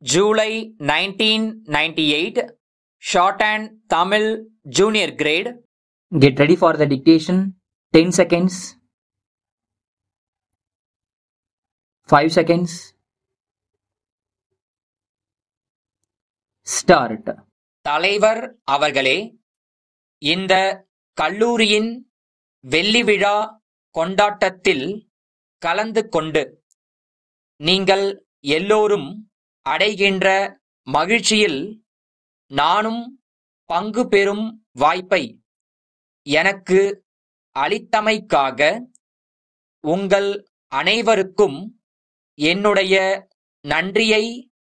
July 1998, Shorthand Tamil Junior Grade. Get ready for the dictation. 10 seconds. 5 seconds. Start. தலைவர் அவர்களே, இந்த கல்லூரியின் வெள்ளி விழா கொண்டாட்டத்தில் கலந்து கொண்டு நீங்கள் எல்லோரும் அடைகின்ற மகிழ்ச்சியில் நானும் பங்கு பெறும் வாய்ப்பை எனக்கு அளித்தமைக்காக உங்கள் அனைவருக்கும் என்னுடைய நன்றியை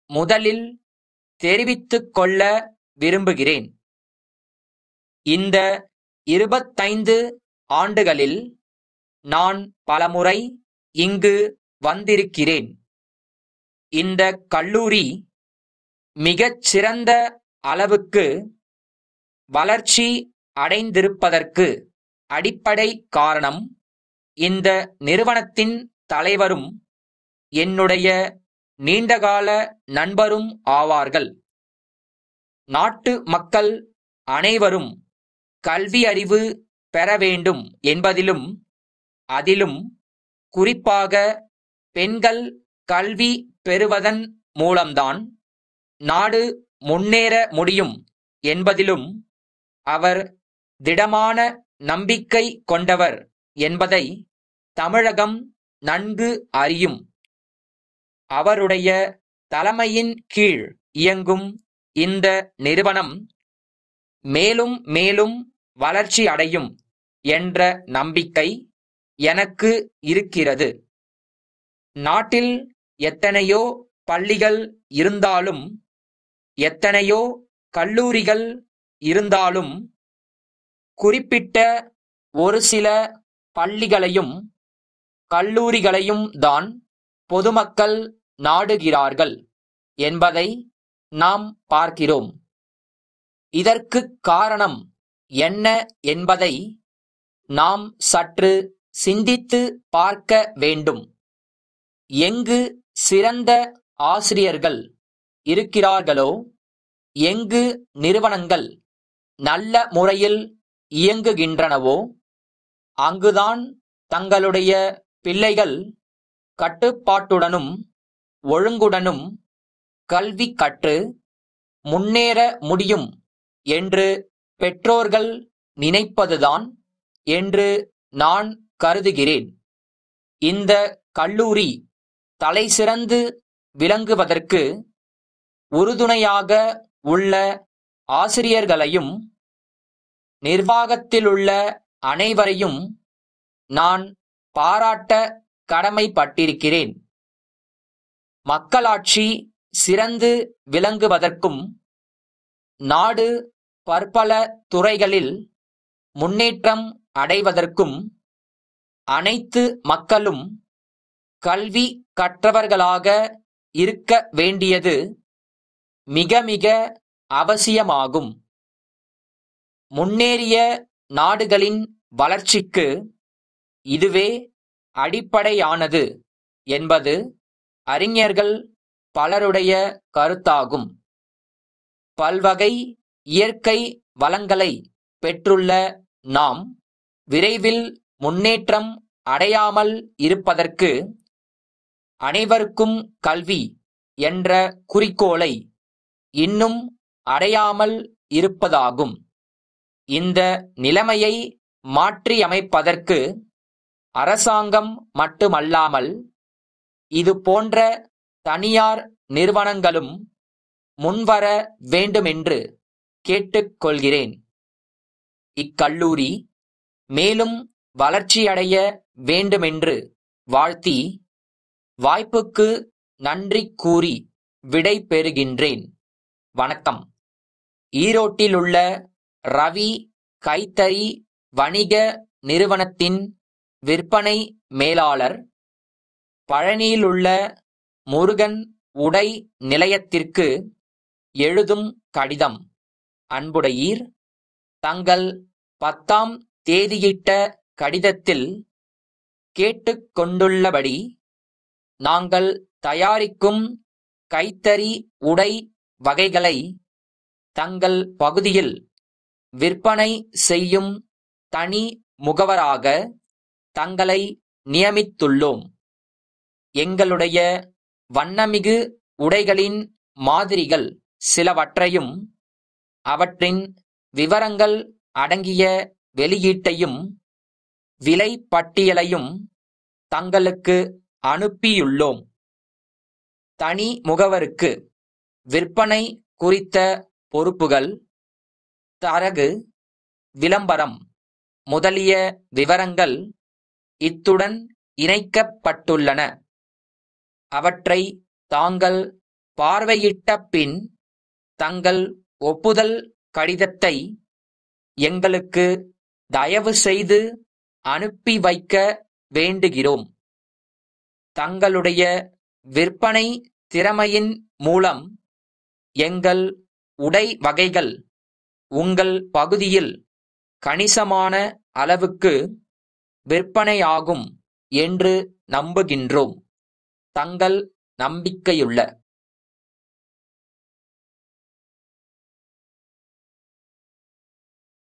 முதலில் தெரிவித்துக் கொள்ள விரும்புகிறேன். இந்த 25 ஆண்டுகளில் நான் பலமுறை இங்கு வந்திருக்கிறேன். இந்த கல்லூரி மிகச் சிறந்த அளவுக்கு வளர்ச்சி அடைந்திருப்பதற்கு அடிப்படை காரணம் இந்த நிறுவனத்தின் தலைவரும் என்னுடைய நீண்டகால நண்பரும் ஆவார்கள். நாட்டு மக்கள் அனைவரும் கல்வி அறிவு பெற வேண்டும் என்பதிலும் அதிலும் குறிப்பாக பெண்கள் கல்வி பெறுவதன் மூலம்தான் நாடு முன்னேற முடியும் என்பதிலும் அவர் திடமான நம்பிக்கை கொண்டவர் என்பதை தமிழகம் நன்கு அறியும். அவருடைய தலைமையின் கீழ் இயங்கும் இந்த நிறுவனம் மேலும் மேலும் வளர்ச்சி அடையும் என்ற நம்பிக்கை எனக்கு இருக்கிறது. நாட்டில் எத்தனையோ பள்ளிகள் இருந்தாலும் எத்தனையோ கல்லூரிகள் இருந்தாலும் குறிப்பிட்ட ஒரு சில பள்ளிகளையும் கல்லூரிகளையும் தான் பொதுமக்கள் நாடுகிறார்கள் என்பதை நாம் பார்க்கிறோம். இதற்கு காரணம் என்ன என்பதை நாம் சற்று சிந்தித்து பார்க்க வேண்டும். எங்கு சிறந்த ஆசிரியர்கள் இருக்கிறார்களோ, எங்கு நிறுவனங்கள் நல்ல முறையில் இயங்குகின்றனவோ, அங்குதான் தங்களுடைய பிள்ளைகள் கட்டுப்பாட்டுடனும் ஒழுங்குடனும் கல்வி கற்று முன்னேற முடியும் என்று பெற்றோர்கள் நினைப்பதுதான் என்று நான் கருதுகிறேன். இந்த கல்லூரி தலைசிறந்து விளங்குவதற்கு உறுதுணையாக உள்ள ஆசிரியர்களையும் நிர்வாகத்திலுள்ள அனைவரையும் நான் பாராட்ட கடமைப்பட்டிருக்கிறேன். மக்களாட்சி சிறந்து விளங்குவதற்கும் நாடு பற்பல துறைகளில் முன்னேற்றம் அடைவதற்கும் அனைத்து மக்களும் கல்வி கற்றவர்களாக இருக்க வேண்டியது மிக மிக அவசியமாகும். முன்னேறிய நாடுகளின் வளர்ச்சிக்கு இதுவே அடிப்படையானது என்பது அறிஞர்கள் பலருடைய கருத்தாகும். பல்வகை இயற்கை வளங்களை பெற்றுள்ள நாம் விரைவில் முன்னேற்றம் அடையாமல் இருப்பதற்கு அனைவருக்கும் கல்வி என்ற குறிக்கோளை இன்னும் அடையாமல் இருப்பதாகும். இந்த நிலைமையை மாற்றியமைப்பதற்கு அரசாங்கம் மட்டுமல்லாமல் இது போன்ற தனியார் நிறுவனங்களும் முன்வர வேண்டுமென்று கேட்டுக்கொள்கிறேன். இக்கல்லூரி மேலும் வளர்ச்சியடைய வேண்டுமென்று வாழ்த்தி வாய்ப்புக்கு நன்றி கூறி விடை பெறுகின்றேன். வணக்கம். ஈரோட்டிலுள்ள ரவி கைத்தறி வணிக நிறுவனத்தின் விற்பனை மேலாளர். பழனியிலுள்ள முருகன் உடை நிலையத்திற்கு எழுதும் கடிதம். அன்புடையீர், தங்கள் 10ஆம் தேதியிட்ட கடிதத்தில் கேட்டுக் கொண்டுள்ளபடி நாங்கள் தயாரிக்கும் கைத்தறி உடை வகைகளை தங்கள் பகுதியில் விற்பனை செய்யும் தனி முகவராக தங்களை நியமித்துள்ளோம். எங்களுடைய வண்ணமிகு உடைகளின் மாதிரிகள் சிலவற்றையும் அவற்றின் விவரங்கள் அடங்கிய வெளியீட்டையும் விலை பட்டியலையும் தங்களுக்கு அனுப்பியுள்ளோம். தனி முகவருக்கு விற்பனை குறித்த பொறுப்புகள், தரகு, விளம்பரம் முதலிய விவரங்கள் இத்துடன் இணைக்கப்பட்டுள்ளன. அவற்றை தாங்கள் பார்வையிட்ட பின் தங்கள் ஒப்புதல் கடிதத்தை எங்களுக்கு தயவு செய்து அனுப்பி வைக்க வேண்டுகிறோம். தங்களுடைய விற்பனை திறமையின் மூலம் எங்கள் உடை வகைகள் உங்கள் பகுதியில் கணிசமான அளவுக்கு விற்பனையாகும் என்று நம்புகின்றோம். தங்கள் நம்பிக்கையுள்ள